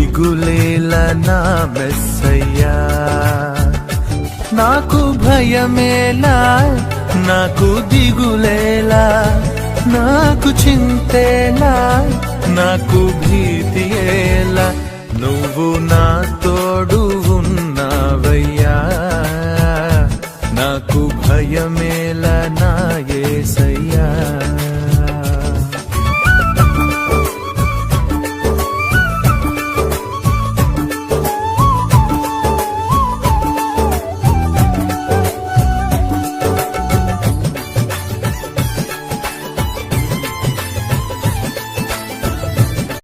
దిగులేలా నా మెస్సయ్యా. నాకు భయమేలా, నాకు దిగులేలా, నాకు చింతేలా, నాకు భీతియేలా, నువ్వు నా తోడు